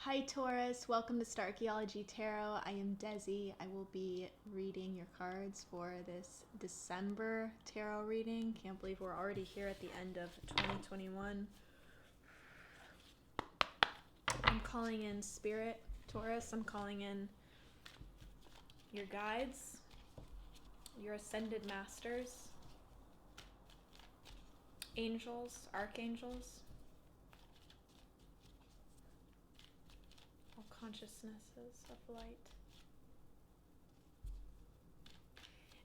Hi Taurus, welcome to Starchaeology Tarot. I am Desi. I will be reading your cards for this December tarot reading. Can't believe we're already here at the end of 2021. I'm calling in Spirit, Taurus. I'm calling in your guides, your ascended masters, angels, archangels, all consciousnesses of light.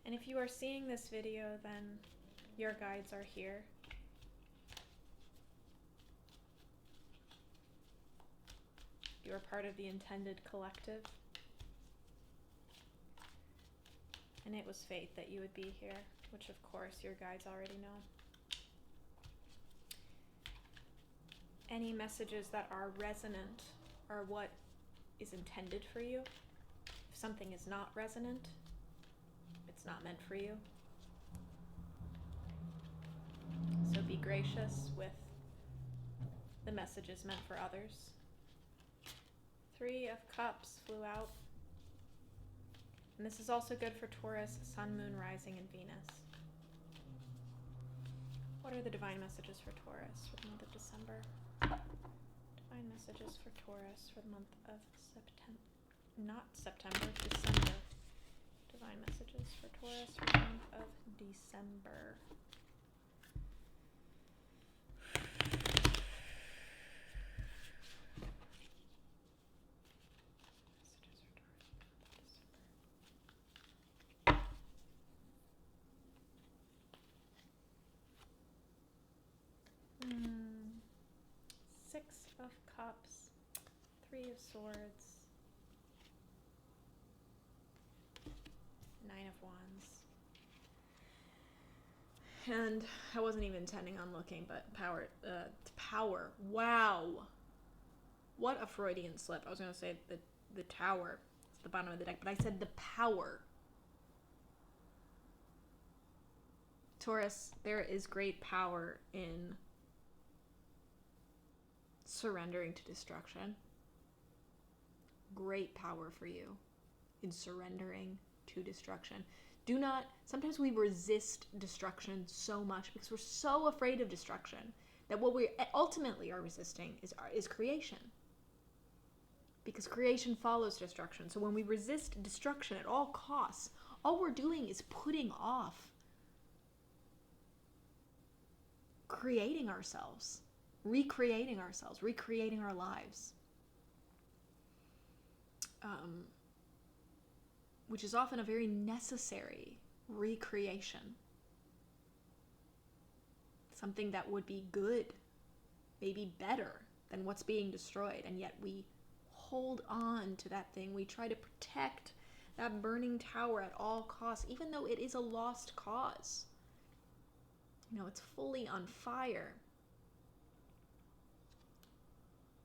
And if you are seeing this video, then your guides are here. You are part of the intended collective. And it was fate that you would be here, which of course your guides already know. Any messages that are resonant are what is intended for you. If something is not resonant, it's not meant for you. So be gracious with the messages meant for others. 3 of Cups flew out. And this is also good for Taurus, Sun, Moon, Rising, and Venus. What are the divine messages for Taurus for the month of December? Divine messages for Taurus for the month of December. Divine messages for Taurus for the month of December. Six of Cups, 3 of Swords, 9 of Wands. And I wasn't even intending on looking, but power. Wow. What a Freudian slip. I was going to say the Tower. It's the bottom of the deck, but I said the power. Taurus, there is great power in surrendering to destruction. Great power for you in surrendering to destruction. Sometimes we resist destruction so much because we're so afraid of destruction that what we ultimately are resisting is creation. Because creation follows destruction. So when we resist destruction at all costs, all we're doing is putting off creating ourselves, recreating our lives. Which is often a very necessary recreation. Something that would be good, maybe better than what's being destroyed, and yet we hold on to that thing. We try to protect that burning tower at all costs, even though it is a lost cause. It's fully on fire.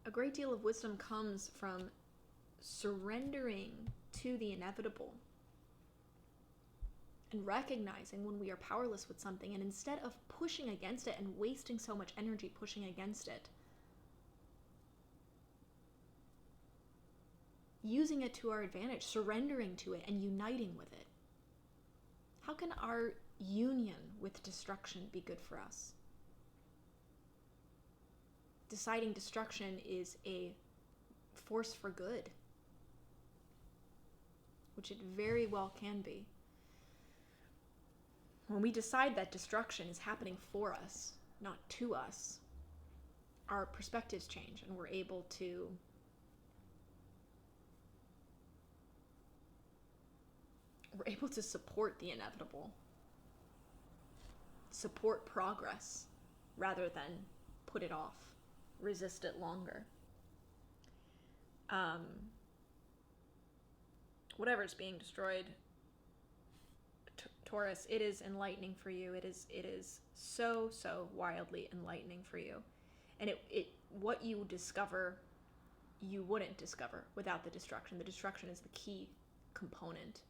A great deal of wisdom comes from surrendering to the inevitable and recognizing when we are powerless with something, and instead of pushing against it and wasting so much energy pushing against it, using it to our advantage, surrendering to it and uniting with it. How can our union with destruction be good for us? Deciding destruction is a force for good, which it very well can be. When we decide that destruction is happening for us, not to us, our perspectives change and we're able to support the inevitable, support progress rather than put it off, resist it longer. Whatever's being destroyed, Taurus, it is enlightening for you. It is so wildly enlightening for you. And what you discover, you wouldn't discover without the destruction. The destruction is the key component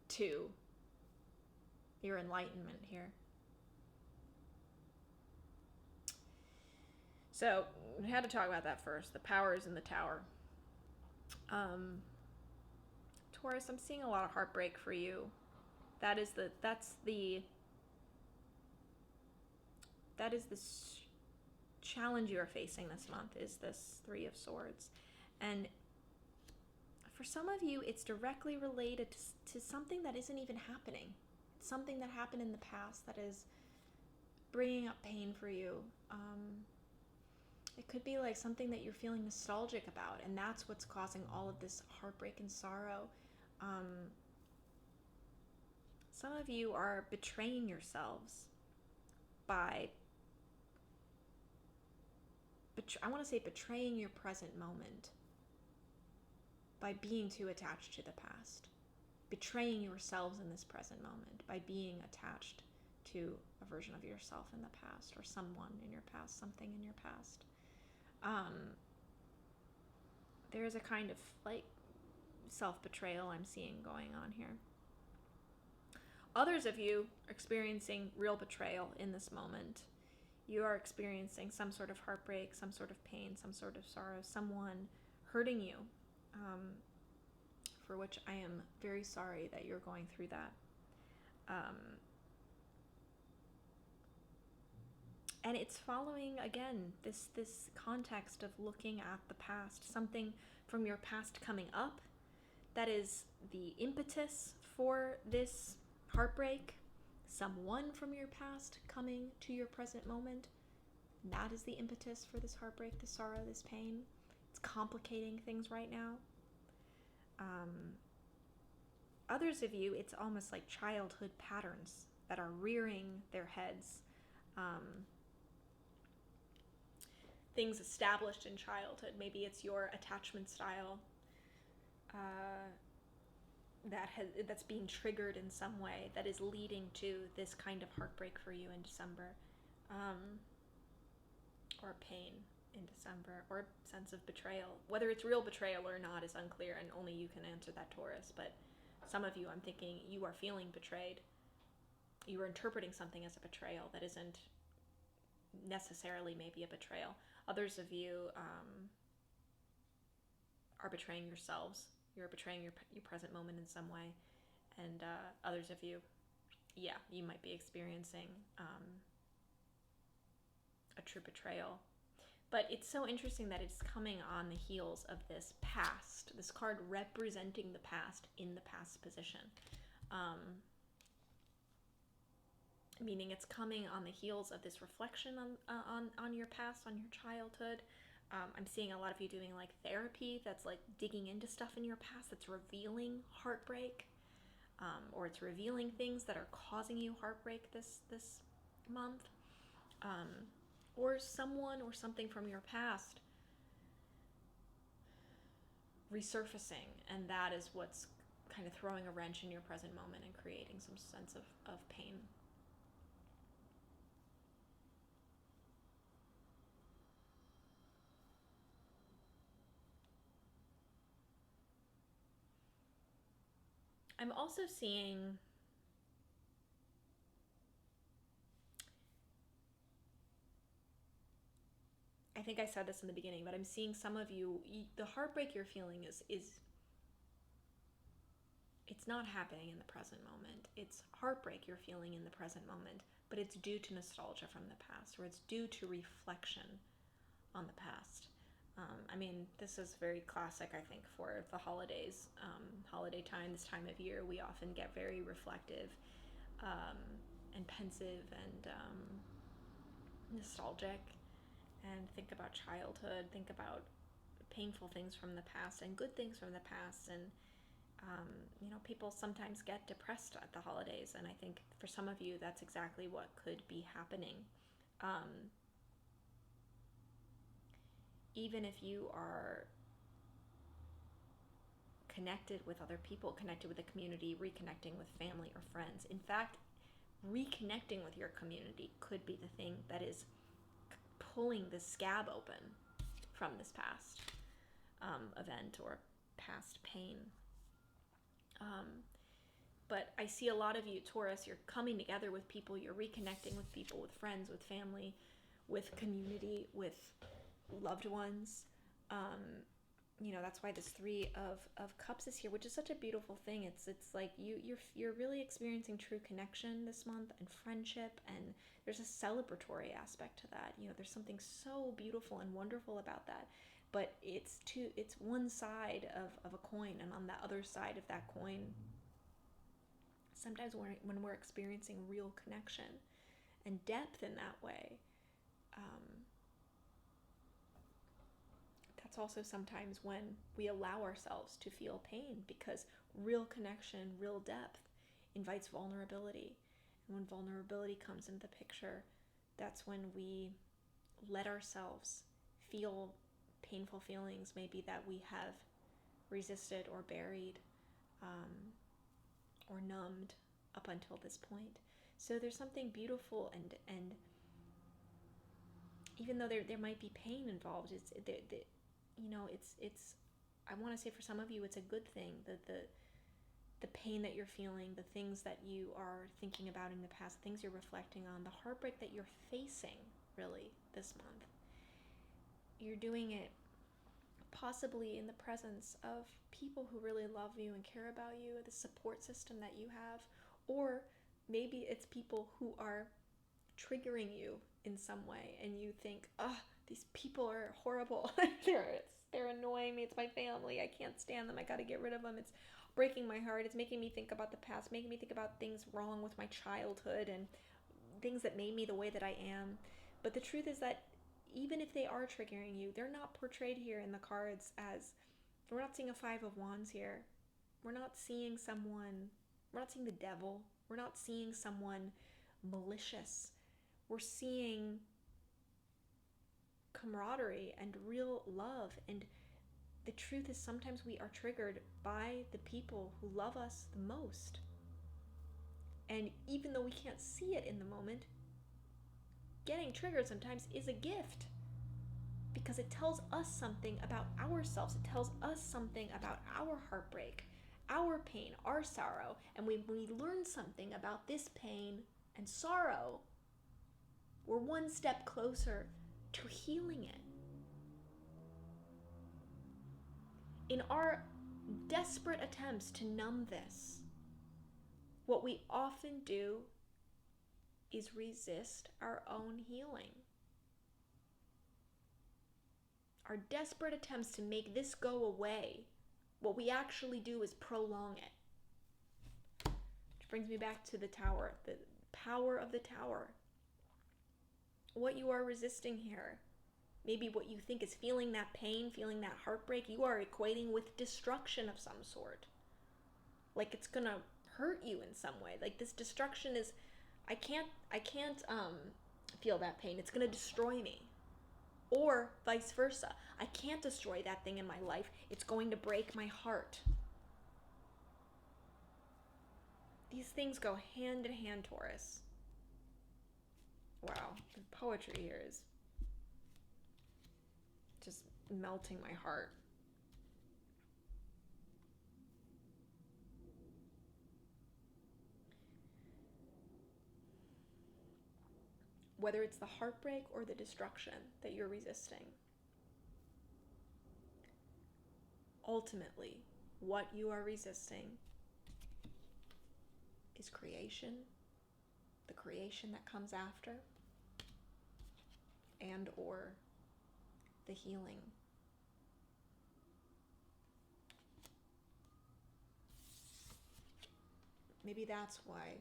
to your enlightenment here. So we had to talk about that first. The power is in the tower. Taurus, I'm seeing a lot of heartbreak for you. That's the challenge you are facing this month, is this Three of Swords. And for some of you, it's directly related to something that isn't even happening. It's something that happened in the past that is bringing up pain for you. It could be like something that you're feeling nostalgic about, and that's what's causing all of this heartbreak and sorrow. Some of you are betraying yourselves by, I want to say, betraying your present moment by being too attached to the past. Betraying yourselves in this present moment by being attached to a version of yourself in the past, or someone in your past, something in your past. There's a kind of like self-betrayal I'm seeing going on here. Others of you are experiencing real betrayal in this moment. You are experiencing some sort of heartbreak, some sort of pain, some sort of sorrow, someone hurting you, for which I am very sorry that you're going through that. And it's following, again, this context of looking at the past, something from your past coming up that is the impetus for this heartbreak, someone from your past coming to your present moment. That is the impetus for this heartbreak, this sorrow, this pain. It's complicating things right now. Others of you, it's almost like childhood patterns that are rearing their heads. Things established in childhood. Maybe it's your attachment style that's being triggered in some way that is leading to this kind of heartbreak for you in December, or pain in December, or a sense of betrayal. Whether it's real betrayal or not is unclear, and only you can answer that, Taurus. But some of you, I'm thinking, you are feeling betrayed. You are interpreting something as a betrayal that isn't necessarily maybe a betrayal. Others of you are betraying yourselves. You're betraying your present moment in some way. And others of you, yeah, you might be experiencing a true betrayal. But it's so interesting that it's coming on the heels of this past, this card representing the past in the past position. Meaning it's coming on the heels of this reflection on your past, on your childhood. I'm seeing a lot of you doing like therapy that's like digging into stuff in your past that's revealing heartbreak, or it's revealing things that are causing you heartbreak this month, or someone or something from your past resurfacing, and that is what's kind of throwing a wrench in your present moment and creating some sense of pain. I'm also seeing I think I said this in the beginning, but I'm seeing some of you, the heartbreak you're feeling is it's not happening in the present moment. It's heartbreak you're feeling in the present moment, but it's due to nostalgia from the past, or it's due to reflection on the past. I mean, this is very classic, I think, for the holidays, holiday time, this time of year. We often get very reflective and pensive and nostalgic, and think about childhood, think about painful things from the past and good things from the past. And people sometimes get depressed at the holidays, and I think for some of you that's exactly what could be happening. Even if you are connected with other people, connected with the community, reconnecting with family or friends. In fact, reconnecting with your community could be the thing that is pulling the scab open from this past event or past pain. But I see a lot of you, Taurus, you're coming together with people, you're reconnecting with people, with friends, with family, with community, with loved ones. that's why this Three of Cups is here, which is such a beautiful thing. It's like you're really experiencing true connection this month, and friendship, and there's a celebratory aspect to that. There's something so beautiful and wonderful about that. But it's one side of a coin, and on the other side of that coin, sometimes when we're experiencing real connection and depth in that way, that's also sometimes when we allow ourselves to feel pain, because real connection, real depth invites vulnerability. And when vulnerability comes into the picture, that's when we let ourselves feel painful feelings, maybe that we have resisted or buried, or numbed up until this point. So there's something beautiful, and even though there might be pain involved, it's I want to say for some of you it's a good thing, that the pain that you're feeling, the things that you are thinking about in the past, things you're reflecting on, the heartbreak that you're facing really this month. You're doing it possibly in the presence of people who really love you and care about you, the support system that you have, or maybe it's people who are triggering you in some way, and you think, these people are horrible. they're annoying me. It's my family. I can't stand them. I got to get rid of them. It's breaking my heart. It's making me think about the past, making me think about things wrong with my childhood and things that made me the way that I am. But the truth is that even if they are triggering you, they're not portrayed here in the cards as, we're not seeing a Five of Wands here. We're not seeing the devil. We're not seeing someone malicious. We're seeing camaraderie and real love. And the truth is, sometimes we are triggered by the people who love us the most. And even though we can't see it in the moment, getting triggered sometimes is a gift, because it tells us something about ourselves. It tells us something about our heartbreak, our pain, our sorrow. And when we learn something about this pain and sorrow, we're one step closer to healing it. In our desperate attempts to numb this, what we often do is resist our own healing. Our desperate attempts to make this go away, what we actually do is prolong it. Which brings me back to the Tower, the power of the Tower. What you are resisting here, maybe what you think is feeling that pain, feeling that heartbreak, you are equating with destruction of some sort. Like it's gonna hurt you in some way. Like this destruction is, I can't feel that pain. It's gonna destroy me. Or vice versa. I can't destroy that thing in my life. It's going to break my heart. These things go hand in hand, Taurus. Wow, the poetry here is just melting my heart. Whether it's the heartbreak or the destruction that you're resisting, ultimately, what you are resisting is creation, the creation that comes after, and or the healing. Maybe that's why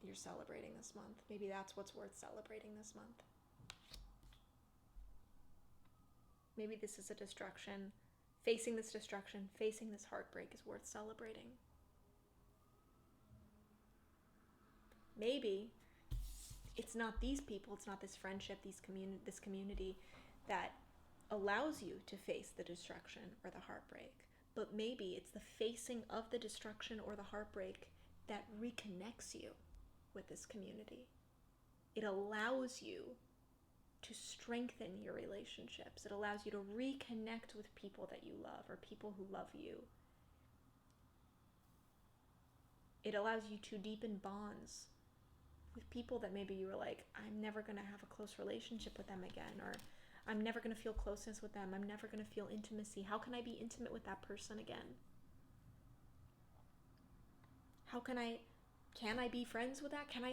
you're celebrating this month. Maybe that's what's worth celebrating this month. Maybe this is a destruction. Facing this destruction, facing this heartbreak is worth celebrating. Maybe it's not these people, it's not this friendship, this community that allows you to face the destruction or the heartbreak. But maybe it's the facing of the destruction or the heartbreak that reconnects you with this community. It allows you to strengthen your relationships. It allows you to reconnect with people that you love or people who love you. It allows you to deepen bonds with people that maybe you were like, I'm never going to have a close relationship with them again, or I'm never going to feel closeness with them. I'm never going to feel intimacy. How can I be intimate with that person again? How can I be friends with that? Can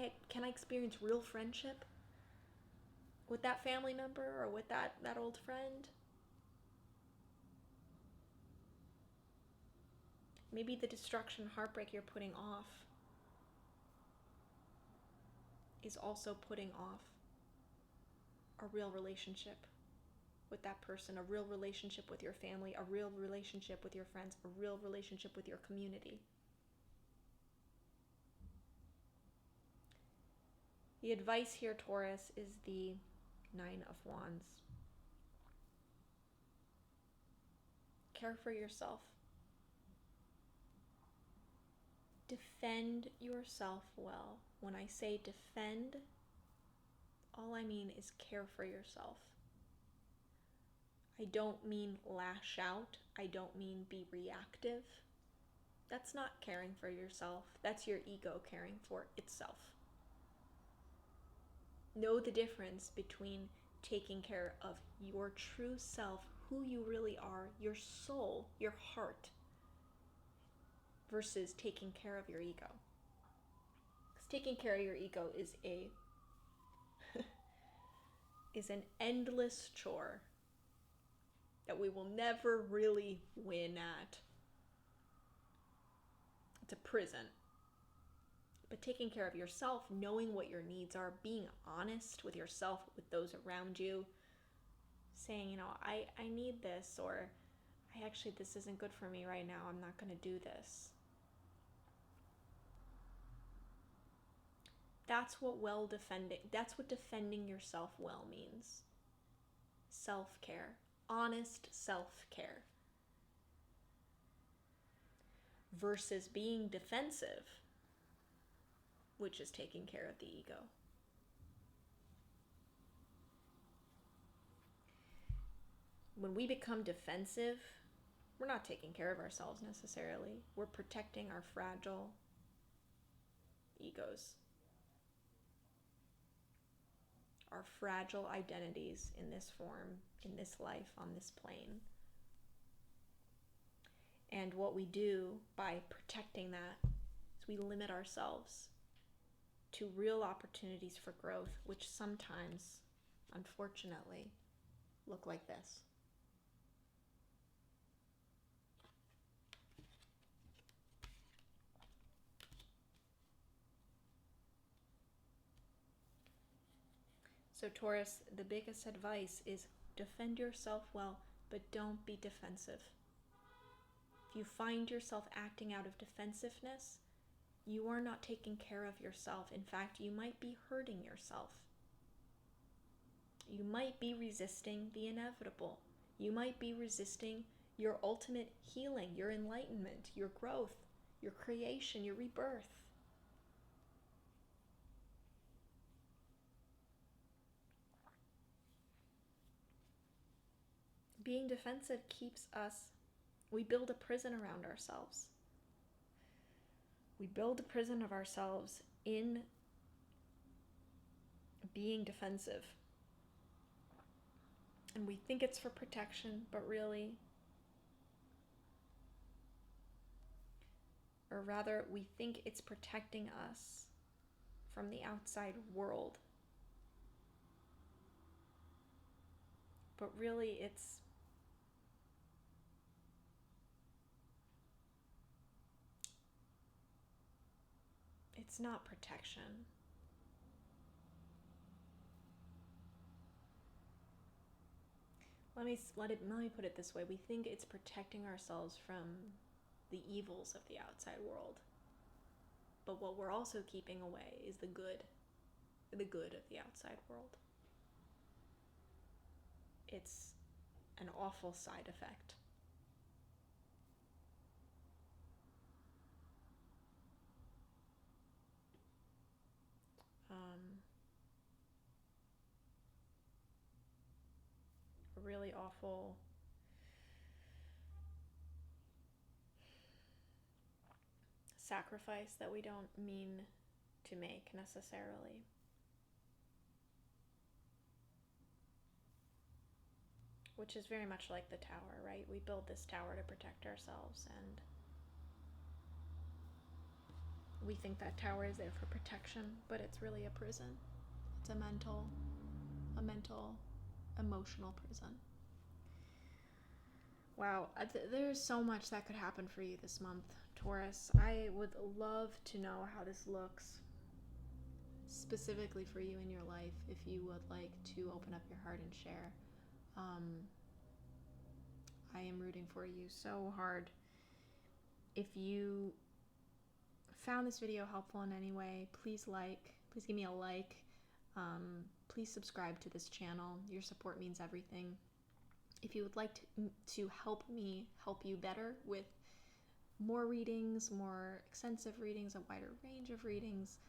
I experience real friendship with that family member or with that old friend? Maybe the destruction, heartbreak you're putting off is also putting off a real relationship with that person, a real relationship with your family, a real relationship with your friends, a real relationship with your community. The advice here, Taurus, is the 9 of Wands. Care for yourself. Defend yourself well. When I say defend, all I mean is care for yourself. I don't mean lash out. I don't mean be reactive. That's not caring for yourself. That's your ego caring for itself. Know the difference between taking care of your true self, who you really are, your soul, your heart, versus taking care of your ego. Because taking care of your ego is an endless chore that we will never really win at. It's a prison. But taking care of yourself, knowing what your needs are, being honest with yourself, with those around you, saying, I need this, or this isn't good for me right now, I'm not going to do this. That's what defending yourself well means. Self-care. Honest self-care. Versus being defensive, which is taking care of the ego. When we become defensive, we're not taking care of ourselves necessarily. We're protecting our fragile egos. Our fragile identities in this form, in this life, on this plane. And what we do by protecting that is we limit ourselves to real opportunities for growth, which sometimes, unfortunately, look like this. So Taurus, the biggest advice is defend yourself well, but don't be defensive. If you find yourself acting out of defensiveness, you are not taking care of yourself. In fact, you might be hurting yourself. You might be resisting the inevitable. You might be resisting your ultimate healing, your enlightenment, your growth, your creation, your rebirth. Being defensive we build a prison around ourselves. We build a prison of ourselves in being defensive. And we think it's for protection, but really, or rather, we think it's protecting us from the outside world. But really, it's not protection. Let me put it this way. We think it's protecting ourselves from the evils of the outside world. But what we're also keeping away is the good of the outside world. It's an awful side effect. A really awful sacrifice that we don't mean to make necessarily. which is very much like the tower, right? We build this tower to protect ourselves, and we think that tower is there for protection, but it's really a prison. It's a mental, emotional prison. Wow, there's so much that could happen for you this month, Taurus. I would love to know how this looks specifically for you in your life, if you would like to open up your heart and share. I am rooting for you so hard. If you found this video helpful in any way, please give me a like. Please subscribe to this channel. Your support means everything. If you would like to help me help you better with more readings, more extensive readings, a wider range of readings,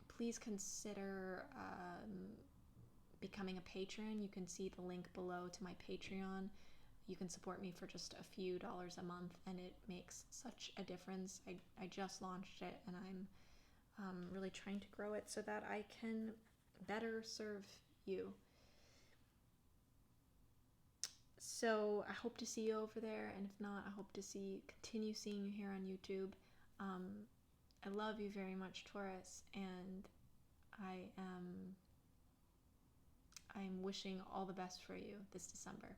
please consider becoming a patron. You can see the link below to my Patreon. You can support me for just a few dollars a month, and it makes such a difference. I just launched it, and I'm really trying to grow it so that I can better serve you. So I hope to see you over there, and if not, I hope to continue seeing you here on YouTube. I love you very much, Taurus, and I'm wishing all the best for you this December.